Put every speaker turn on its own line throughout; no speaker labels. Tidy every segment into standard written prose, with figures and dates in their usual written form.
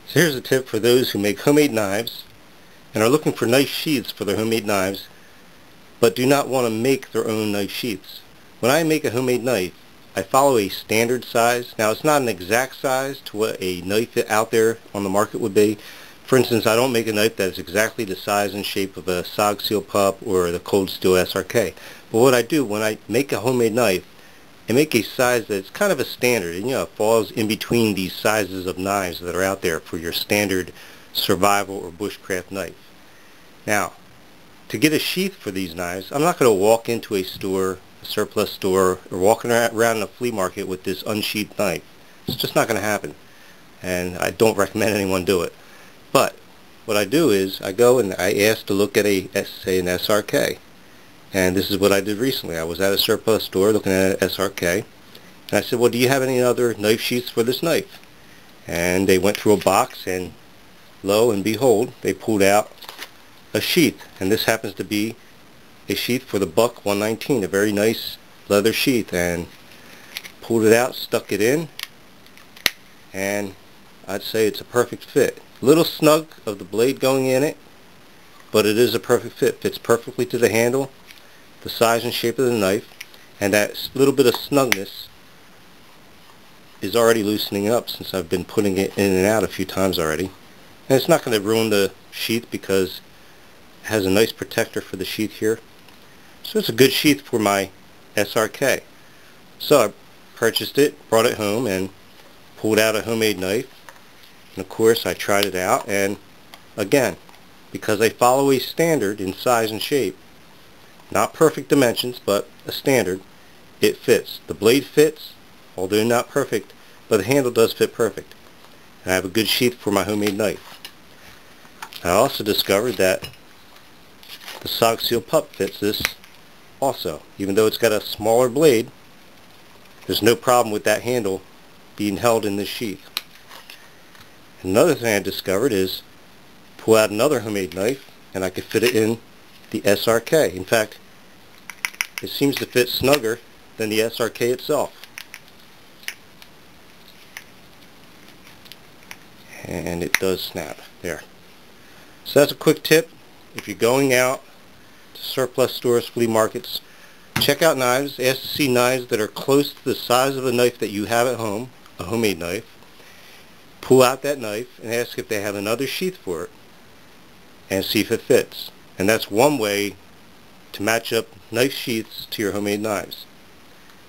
So here's a tip for those who make homemade knives and are looking for knife sheaths for their homemade knives, but do not want to make their own knife sheaths. When I make a homemade knife, I follow a standard size. Now, it's not an exact size to what a knife out there on the market would be. For instance, I don't make a knife that is exactly the size and shape of a SOG Seal Pup or the Cold Steel SRK. But what I do when I make a homemade knife, I make a size that's kind of a standard, and it falls in between these sizes of knives that are out there for your standard survival or bushcraft knife. Now, to get a sheath for these knives, I'm not going to walk into a store, a surplus store, or walking around in a flea market with this unsheathed knife. It's just not going to happen, and I don't recommend anyone do it. But what I do is I go and I ask to look at say an SRK. And this is what I did recently. I was at a surplus store looking at an SRK, and I said, well, do you have any other knife sheaths for this knife? And they went through a box, and lo and behold, they pulled out a sheath. And this happens to be a sheath for the Buck 119, a very nice leather sheath. And pulled it out, stuck it in, and I'd say it's a perfect fit. A little snug of the blade going in it, but it is a perfect fit. Fits perfectly to the handle, the size and shape of the knife, and that little bit of snugness is already loosening up since I've been putting it in and out a few times already. And it's not going to ruin the sheath because it has a nice protector for the sheath here. So it's a good sheath for my SRK. So I purchased it, brought it home, and pulled out a homemade knife. And of course I tried it out, and again, because I follow a standard in size and shape, not perfect dimensions, but a standard, it fits. The blade fits, although not perfect, but the handle does fit perfect. And I have a good sheath for my homemade knife. I also discovered that the SOG Seal Pup fits this also. Even though it's got a smaller blade, there's no problem with that handle being held in this sheath. Another thing I discovered is pull out another homemade knife and I could fit it in the SRK. In fact, it seems to fit snugger than the SRK itself. And it does snap there. So that's a quick tip. If you're going out to surplus stores, flea markets, check out knives. Ask to see knives that are close to the size of a knife that you have at home, a homemade knife. Pull out that knife and ask if they have another sheath for it and see if it fits. And that's one way to match up knife sheaths to your homemade knives.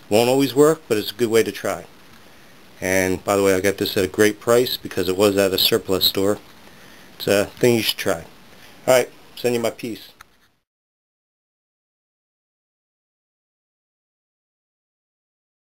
Won't always work, but it's a good way to try. And by the way, I got this at a great price because it was at a surplus store. It's a thing you should try. Alright, send you my piece.